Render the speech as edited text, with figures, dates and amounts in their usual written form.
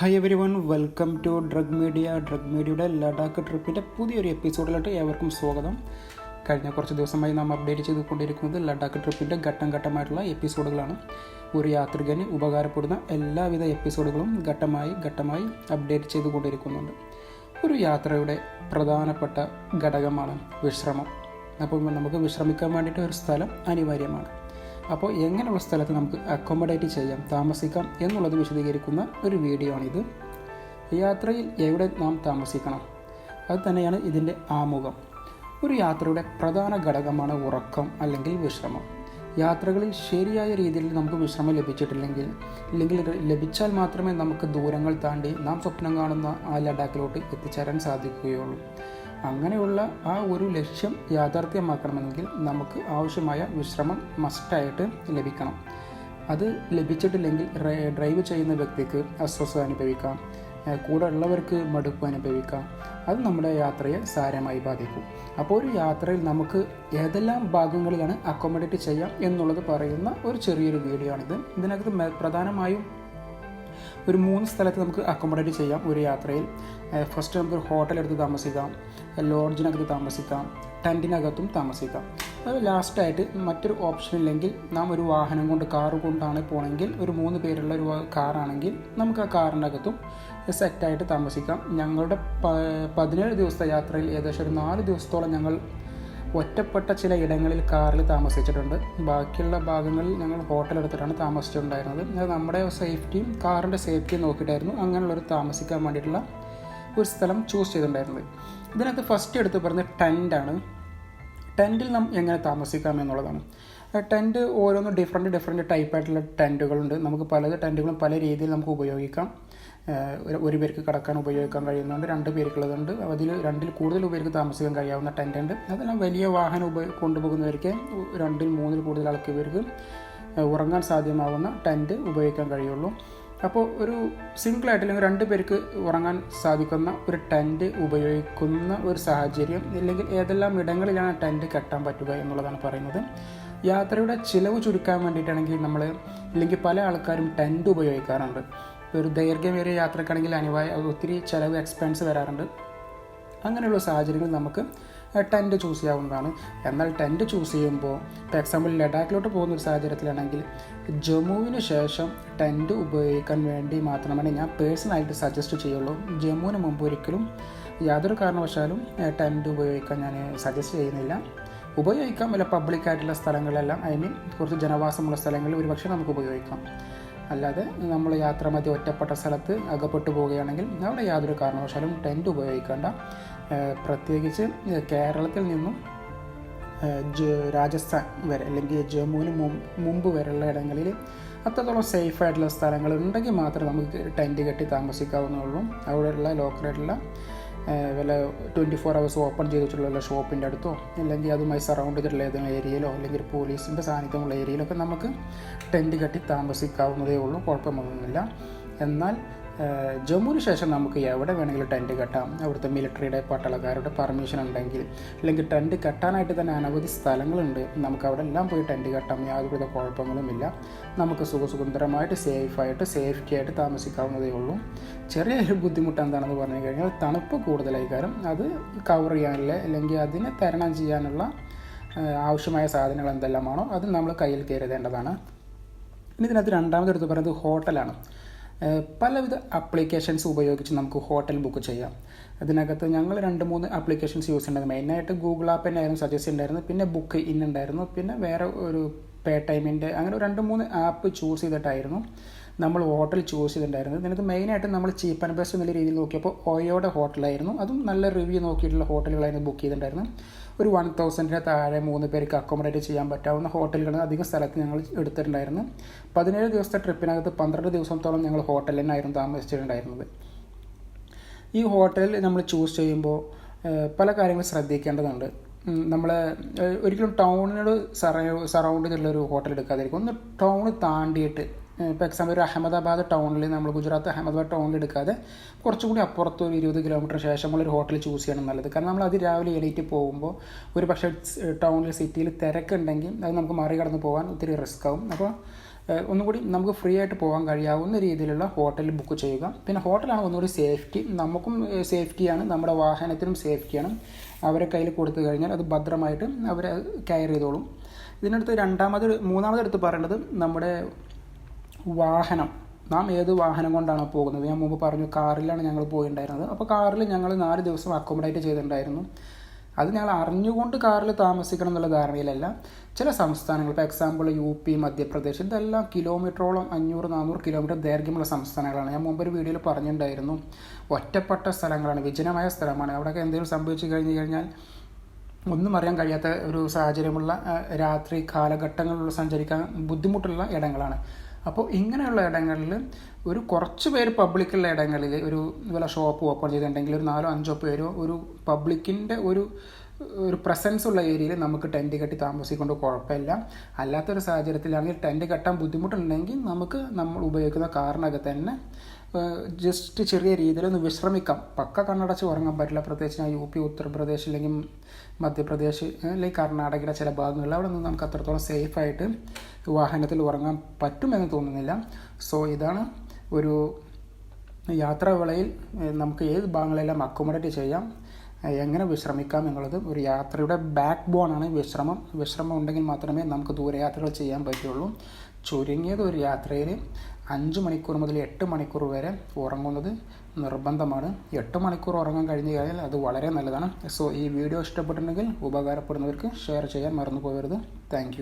Hi everyone, welcome to drug മീഡിയയുടെ ലഡാക്ക് ട്രിപ്പിൻ്റെ പുതിയൊരു എപ്പിസോഡിലോട്ട് ഏവർക്കും സ്വാഗതം. കഴിഞ്ഞ കുറച്ച് ദിവസമായി നാം അപ്ഡേറ്റ് ചെയ്തുകൊണ്ടിരിക്കുന്നത് ലഡാക്ക് ട്രിപ്പിൻ്റെ ഘട്ടം ഘട്ടമായിട്ടുള്ള എപ്പിസോഡുകളാണ്. ഒരു യാത്രികന് ഉപകാരപ്പെടുന്ന എല്ലാവിധ എപ്പിസോഡുകളും ഘട്ടമായി അപ്ഡേറ്റ് ചെയ്തുകൊണ്ടിരിക്കുന്നുണ്ട്. ഒരു യാത്രയുടെ പ്രധാനപ്പെട്ട ഘടകമാണ് വിശ്രമം. അപ്പോൾ നമുക്ക് വിശ്രമിക്കാൻ വേണ്ടിയിട്ട് ഒരു സ്ഥലം അനിവാര്യമാണ്. അപ്പോൾ എങ്ങനെയുള്ള സ്ഥലത്ത് നമുക്ക് അക്കോമഡേറ്റ് ചെയ്യാം, താമസിക്കാം എന്നുള്ളത് വിശദീകരിക്കുന്ന ഒരു വീഡിയോ ആണിത്. യാത്രയിൽ എവിടെ നാം താമസിക്കണം, അത് തന്നെയാണ് ഇതിൻ്റെ ആമുഖം. ഒരു യാത്രയുടെ പ്രധാന ഘടകമാണ് ഉറക്കം അല്ലെങ്കിൽ വിശ്രമം. യാത്രകളിൽ ശരിയായ രീതിയിൽ നമുക്ക് വിശ്രമം ഇല്ലെങ്കിൽ ലഭിച്ചാൽ മാത്രമേ നമുക്ക് ദൂരങ്ങൾ താണ്ടി നാം സ്വപ്നം കാണുന്ന ആ ലഡാക്കിലോട്ട് എത്തിച്ചേരാൻ സാധിക്കുകയുള്ളൂ. അങ്ങനെയുള്ള ആ ഒരു ലക്ഷ്യം യാഥാർത്ഥ്യമാക്കണമെങ്കിൽ നമുക്ക് ആവശ്യമായ വിശ്രമം മസ്റ്റായിട്ട് ലഭിക്കണം. അത് ലഭിച്ചിട്ടില്ലെങ്കിൽ ഡ്രൈവ് ചെയ്യുന്ന വ്യക്തിക്ക് അസ്വസ്ഥത അനുഭവിക്കാം, കൂടെ ഉള്ളവർക്ക് മടുപ്പ് അനുഭവിക്കാം. അത് നമ്മുടെ യാത്രയെ സാരമായി ബാധിക്കും. അപ്പോൾ ഒരു യാത്രയിൽ നമുക്ക് ഏതെല്ലാം ഭാഗങ്ങളിലാണ് അക്കോമഡേറ്റ് ചെയ്യാം എന്നുള്ളത് പറയുന്ന ഒരു ചെറിയൊരു വീഡിയോ ആണിത്. ഇതിനകത്ത് പ്രധാനമായും ഒരു 3 സ്ഥലത്ത് നമുക്ക് അക്കോമഡേറ്റ് ചെയ്യാം ഒരു യാത്രയിൽ. ഫസ്റ്റ് നമുക്ക് ഹോട്ടൽ എടുത്ത് താമസിക്കാം, ലോഡ്ജിനകത്ത് താമസിക്കാം, ടെൻറ്റിനകത്തും താമസിക്കാം. അത് ലാസ്റ്റായിട്ട് മറ്റൊരു ഓപ്ഷൻ ഇല്ലെങ്കിൽ നാം ഒരു വാഹനം കൊണ്ട് കാറ് കൊണ്ടാണ് പോകണമെങ്കിൽ, ഒരു 3 പേരുള്ള ഒരു കാറാണെങ്കിൽ നമുക്ക് ആ കാറിനകത്തും സെറ്റായിട്ട് താമസിക്കാം. ഞങ്ങളുടെ 17 ദിവസത്തെ യാത്രയിൽ ഏകദേശം ഒരു 4 ദിവസത്തോളം ഞങ്ങൾ ഒറ്റപ്പെട്ട ചില ഇടങ്ങളിൽ കാറിൽ താമസിച്ചിട്ടുണ്ട്. ബാക്കിയുള്ള ഭാഗങ്ങളിൽ ഞങ്ങൾ ഹോട്ടൽ എടുത്തിട്ടാണ് താമസിച്ചിട്ടുണ്ടായിരുന്നത്. അത് നമ്മുടെ സേഫ്റ്റിയും കാറിൻ്റെ സേഫ്റ്റിയും നോക്കിയിട്ടായിരുന്നു അങ്ങനെയുള്ളൊരു താമസിക്കാൻ വേണ്ടിയിട്ടുള്ള ഒരു സ്ഥലം ചൂസ് ചെയ്തിട്ടുണ്ടായിരുന്നത്. ഇതിനകത്ത് ഫസ്റ്റ് എടുത്ത് പറയുന്നത് ടെൻ്റാണ്. ടെൻറ്റിൽ നാം എങ്ങനെ താമസിക്കാം എന്നുള്ളതാണ്. ടെൻറ്റ് ഓരോന്നും ഡിഫറെൻറ്റ് ടൈപ്പായിട്ടുള്ള ടെൻറ്റുകളുണ്ട്. നമുക്ക് പല ടെൻറ്റുകളും പല രീതിയിൽ നമുക്ക് ഉപയോഗിക്കാം. ഒരു പേർക്ക് കിടക്കാൻ ഉപയോഗിക്കാൻ കഴിയുന്നുണ്ട്, 2 പേർക്കുള്ളതുണ്ട്, അതിൽ 2ൽ കൂടുതൽ പേർക്ക് താമസിക്കാൻ കഴിയാവുന്ന ടെൻറ്റുണ്ട്. അതെല്ലാം വലിയ വാഹനം കൊണ്ടുപോകുന്നവർക്ക് 2ൽ 3ൽ കൂടുതൽ ആൾക്കാർക്ക് ഉറങ്ങാൻ സാധ്യമാവുന്ന ടെൻറ്റ് ഉപയോഗിക്കാൻ കഴിയുള്ളൂ. അപ്പോൾ ഒരു സിംഗിളായിട്ട് അല്ലെങ്കിൽ 2 പേർക്ക് ഉറങ്ങാൻ സാധിക്കുന്ന ഒരു ടെൻറ്റ് ഉപയോഗിക്കുന്ന ഒരു സാഹചര്യം ഇല്ലെങ്കിൽ ഏതെല്ലാം ഇടങ്ങളിലാണ് ടെൻറ്റ് കെട്ടാൻ പറ്റുക എന്നുള്ളതാണ് പറയുന്നത്. യാത്രയുടെ ചിലവ് ചുരുക്കാൻ വേണ്ടിയിട്ടാണെങ്കിൽ ഇല്ലെങ്കിൽ പല ആൾക്കാരും ടെൻറ്റ് ഉപയോഗിക്കാറുണ്ട്. ഒരു ദൈർഘ്യമേറിയ യാത്രക്കാണെങ്കിൽ ഒത്തിരി ചിലവ് എക്സ്പെൻസ് വരാറുണ്ട്. അങ്ങനെയുള്ള സാഹചര്യങ്ങളിൽ നമുക്ക് ടെൻറ്റ് ചൂസ് ചെയ്യാവുന്നതാണ്. എന്നാൽ ടെൻറ്റ് ചൂസ് ചെയ്യുമ്പോൾ ഇപ്പോൾ എക്സാമ്പിൾ ലഡാക്കിലോട്ട് പോകുന്ന ഒരു സാഹചര്യത്തിലാണെങ്കിൽ ജമ്മുവിന് ശേഷം ടെൻറ്റ് ഉപയോഗിക്കാൻ വേണ്ടി മാത്രമാണ് ഞാൻ പേഴ്സണലായിട്ട് സജസ്റ്റ് ചെയ്യുള്ളൂ. ജമ്മുവിന് മുമ്പ് ഒരിക്കലും യാതൊരു കാരണവശാലും ടെൻറ്റ് ഉപയോഗിക്കാൻ ഞാൻ സജസ്റ്റ് ചെയ്യുന്നില്ല. ഉപയോഗിക്കാം, വല്ല പബ്ലിക്കായിട്ടുള്ള സ്ഥലങ്ങളിലെല്ലാം, കുറച്ച് ജനവാസമുള്ള സ്ഥലങ്ങളിൽ ഒരുപക്ഷെ നമുക്ക് ഉപയോഗിക്കാം. അല്ലാതെ നമ്മൾ യാത്ര മധ്യ ഒറ്റപ്പെട്ട സ്ഥലത്ത് അകപ്പെട്ടു പോവുകയാണെങ്കിൽ അവിടെ യാതൊരു കാരണവശാലും ടെൻറ്റ് ഉപയോഗിക്കേണ്ട. പ്രത്യേകിച്ച് കേരളത്തിൽ നിന്നും രാജസ്ഥാൻ വരെ അല്ലെങ്കിൽ ജമ്മുവിന് മുമ്പ് വരെയുള്ള ഇടങ്ങളിൽ അത്രത്തോളം സേഫായിട്ടുള്ള സ്ഥലങ്ങൾ ഉണ്ടെങ്കിൽ മാത്രമേ നമുക്ക് ടെൻറ്റ് കെട്ടി താമസിക്കാവുന്നുള്ളൂ. അവിടെയുള്ള ലോക്കലായിട്ടുള്ള വല്ല 24 hours ഓപ്പൺ ചെയ്തിട്ടുള്ള ഷോപ്പിൻ്റെ അടുത്തോ അല്ലെങ്കിൽ അതുമായി സറൗണ്ട് ചെയ്തിട്ടുള്ള ഏതെങ്കിലും ഏരിയയിലോ അല്ലെങ്കിൽ പോലീസിൻ്റെ സാന്നിധ്യമുള്ള ഏരിയയിലൊക്കെ നമുക്ക് ടെൻറ്റ് കെട്ടി താമസിക്കാവുന്നതേ ഉള്ളൂ, കുഴപ്പമൊന്നുമില്ല. എന്നാൽ ജമ്മുവിന് ശേഷം നമുക്ക് എവിടെ വേണമെങ്കിലും ടെൻറ്റ് കെട്ടാം. അവിടുത്തെ മിലിറ്ററിയുടെ പട്ടാളക്കാരുടെ പെർമിഷൻ ഉണ്ടെങ്കിൽ, അല്ലെങ്കിൽ ടെൻറ്റ് കെട്ടാനായിട്ട് തന്നെ അനവധി സ്ഥലങ്ങളുണ്ട്. നമുക്ക് അവിടെ എല്ലാം പോയി ടെൻറ്റ് കെട്ടാം, യാതൊരുവിധ കുഴപ്പങ്ങളുമില്ല. നമുക്ക് സുഖസുന്ദരമായിട്ട് സേഫ്റ്റി ആയിട്ട് താമസിക്കാവുന്നതേ ഉള്ളൂ. ചെറിയൊരു ബുദ്ധിമുട്ട് എന്താണെന്ന് പറഞ്ഞു കഴിഞ്ഞാൽ തണുപ്പ് കൂടുതലായി കാരണം അത് കവർ ചെയ്യാനുള്ള അല്ലെങ്കിൽ അതിനെ തരണം ചെയ്യാനുള്ള ആവശ്യമായ സാധനങ്ങൾ എന്തെല്ലാമാണോ അത് നമ്മൾ കയ്യിൽ കരുതേണ്ടതാണ്. ഇനി ഇതിനകത്ത് രണ്ടാമതെടുത്ത് പറയുന്നത് ഹോട്ടലാണ്. പലവിധ ആപ്ലിക്കേഷൻസ് ഉപയോഗിച്ച് നമുക്ക് ഹോട്ടൽ ബുക്ക് ചെയ്യാം. അതിനകത്ത് ഞങ്ങൾ 2-3 ആപ്ലിക്കേഷൻസ് യൂസ് ചെയ്യുന്നത്. മെയിനായിട്ട് ഗൂഗിൾ ആപ്പ് തന്നെയായിരുന്നു സജസ്റ്റ് ഉണ്ടായിരുന്നു, പിന്നെ ബുക്ക് ഇൻ ഉണ്ടായിരുന്നു, പിന്നെ വേറെ ഒരു പേ ടൈമിൻ്റെ, അങ്ങനെ 2-3 ആപ്പ് ചൂസ് ചെയ്തിട്ടായിരുന്നു നമ്മൾ ഹോട്ടൽ ചൂസ് ചെയ്തിട്ടുണ്ടായിരുന്നത്. ഇതിനകത്ത് മെയിനായിട്ട് നമ്മൾ ചീപ്പ് ആൻഡ് ബെസ്റ്റ് എന്നുള്ള രീതിയിൽ നോക്കിയപ്പോൾ ഓയോയുടെ ഹോട്ടലായിരുന്നു. അതും നല്ല റിവ്യൂ നോക്കിയിട്ടുള്ള ഹോട്ടലുകളായിരുന്നു ബുക്ക് ചെയ്തിട്ടുണ്ടായിരുന്നു. ഒരു 1000 താഴെ 3 പേർക്ക് അക്കോമഡേറ്റ് ചെയ്യാൻ പറ്റാവുന്ന ഹോട്ടലുകൾ അധികം സ്ഥലത്ത് ഞങ്ങൾ എടുത്തിട്ടുണ്ടായിരുന്നു. 17 ദിവസത്തെ ട്രിപ്പിനകത്ത് 12 ദിവസത്തോളം ഞങ്ങൾ ഹോട്ടലിൽ തന്നെയായിരുന്നു താമസിച്ചിട്ടുണ്ടായിരുന്നത്. ഈ ഹോട്ടലിൽ നമ്മൾ ചൂസ് ചെയ്യുമ്പോൾ പല കാര്യങ്ങൾ ശ്രദ്ധിക്കേണ്ടതുണ്ട്. നമ്മൾ ഒരിക്കലും ടൗണിനോട് സറൗണ്ട് ചെയ്തിട്ടുള്ളൊരു ഹോട്ടൽ എടുക്കാതിരിക്കും. ഒന്ന് ടൗൺ താണ്ടിയിട്ട്, ഇപ്പോൾ എക്സാമ്പിൾ ഒരു അഹമ്മദാബാദ് ടൗണിൽ, നമ്മൾ ഗുജറാത്ത് അഹമ്മദാബാദ് ടൗണിൽ എടുക്കാതെ കുറച്ചുകൂടി അപ്പുറത്ത് ഒരു 20 കിലോമീറ്റർ ശേഷമുള്ളൊരു ഹോട്ടൽ ചൂസ് ചെയ്യണം നല്ലത്. കാരണം നമ്മൾ രാവിലെ എണീറ്റ് പോകുമ്പോൾ ഒരു പക്ഷേ ടൗണിൽ സിറ്റിയിൽ തിരക്കുണ്ടെങ്കിൽ അത് നമുക്ക് മറികടന്ന് പോകാൻ ഒത്തിരി റിസ്ക് ആവും. അപ്പോൾ ഒന്നുകൂടി നമുക്ക് ഫ്രീ ആയിട്ട് പോകാൻ കഴിയാവുന്ന രീതിയിലുള്ള ഹോട്ടൽ ബുക്ക് ചെയ്യുക. പിന്നെ ഹോട്ടലാണ് ഒന്നുകൂടി സേഫ്റ്റി, നമുക്കും സേഫ്റ്റിയാണ്, നമ്മുടെ വാഹനത്തിനും സേഫ്റ്റിയാണ്. അവരെ കയ്യിൽ കൊടുത്തു കഴിഞ്ഞാൽ അത് ഭദ്രമായിട്ട് അവർ കെയർ ചെയ്തോളും. ഇതിനടുത്ത് മൂന്നാമതെടുത്ത് പറയേണ്ടത് നമ്മുടെ വാഹനം. നാം ഏത് വാഹനം കൊണ്ടാണോ പോകുന്നത്? ഞാൻ മുമ്പ് പറഞ്ഞു കാറിലാണ് ഞങ്ങൾ പോയിട്ടുണ്ടായിരുന്നത്. അപ്പോൾ കാറിൽ ഞങ്ങൾ 4 ദിവസം അക്കോമഡേറ്റ് ചെയ്തിട്ടുണ്ടായിരുന്നു. അത് ഞങ്ങൾ അറിഞ്ഞുകൊണ്ട് കാറിൽ താമസിക്കണം എന്നുള്ള ധാരണയിലല്ല. ചില സംസ്ഥാനങ്ങൾ, ഇപ്പോൾ എക്സാമ്പിൾ UP, മധ്യപ്രദേശ്, ഇതെല്ലാം കിലോമീറ്ററോളം 500-400 കിലോമീറ്റർ ദൈർഘ്യമുള്ള സംസ്ഥാനങ്ങളാണ്. ഞാൻ മുമ്പൊരു വീഡിയോയിൽ പറഞ്ഞിട്ടുണ്ടായിരുന്നു. ഒറ്റപ്പെട്ട സ്ഥലങ്ങളാണ്, വിജനമായ സ്ഥലമാണ്. അവിടെയൊക്കെ എന്തെങ്കിലും സംഭവിച്ചു കഴിഞ്ഞാൽ ഒന്നും അറിയാൻ കഴിയാത്ത ഒരു സാഹചര്യമുള്ള രാത്രി കാലഘട്ടങ്ങളിൽ സഞ്ചരിക്കാൻ ബുദ്ധിമുട്ടുള്ള ഇടങ്ങളാണ്. അപ്പോൾ ഇങ്ങനെയുള്ള ഇടങ്ങളിൽ കുറച്ച് പേര് പബ്ലിക്കുള്ള ഇടങ്ങളിൽ വല്ല ഷോപ്പ് ഓപ്പൺ ചെയ്തിട്ടുണ്ടെങ്കിൽ 4-5 പേരോ ഒരു പബ്ലിക്കിൻ്റെ ഒരു പ്രസൻസ് ഉള്ള ഏരിയയിൽ നമുക്ക് ടെൻറ്റ് കെട്ടി താമസിക്കൊണ്ട് കുഴപ്പമില്ല. അല്ലാത്തൊരു സാഹചര്യത്തിലാണെങ്കിൽ ടെൻറ്റ് കെട്ടാൻ ബുദ്ധിമുട്ടുണ്ടെങ്കിൽ നമുക്ക് നമ്മൾ ഉപയോഗിക്കുന്ന കാറിനകത്ത് തന്നെ ജസ്റ്റ് ചെറിയ രീതിയിലൊന്ന് വിശ്രമിക്കാം. പക്ക കണ്ണടച്ച് ഉറങ്ങാൻ പറ്റില്ല. പ്രത്യേകിച്ച് ഞാൻ UP, ഉത്തർപ്രദേശ് അല്ലെങ്കിൽ മധ്യപ്രദേശ് അല്ലെങ്കിൽ കർണാടകയുടെ ചില ഭാഗങ്ങളിൽ അവിടെ നിന്ന് നമുക്ക് അത്രത്തോളം സേഫായിട്ട് വാഹനത്തിൽ ഉറങ്ങാൻ പറ്റുമെന്ന് തോന്നുന്നില്ല. സോ ഇതാണ് ഒരു യാത്രാവേളയിൽ നമുക്ക് ഏത് ഭാഗങ്ങളെല്ലാം അക്കോമഡേറ്റ് ചെയ്യാം, എങ്ങനെ വിശ്രമിക്കാം എന്നുള്ളത്. ഒരു യാത്രയുടെ ബാക്ക് ബോണാണ് വിശ്രമം ഉണ്ടെങ്കിൽ മാത്രമേ നമുക്ക് ദൂരയാത്രകൾ ചെയ്യാൻ പറ്റുള്ളൂ. ചുരുങ്ങിയത് ഒരു യാത്രയിൽ 5 മണിക്കൂർ മുതൽ 8 മണിക്കൂർ വരെ ഉറങ്ങുന്നത് നിർബന്ധമാണ്. 8 മണിക്കൂർ ഉറങ്ങാൻ കഴിഞ്ഞു കഴിഞ്ഞാൽ അത് വളരെ നല്ലതാണ്. സോ ഈ വീഡിയോ ഇഷ്ടപ്പെട്ടിട്ടുണ്ടെങ്കിൽ ഉപകാരപ്പെടുന്നവർക്ക് ഷെയർ ചെയ്യാൻ മറന്നു പോകരുത്. താങ്ക്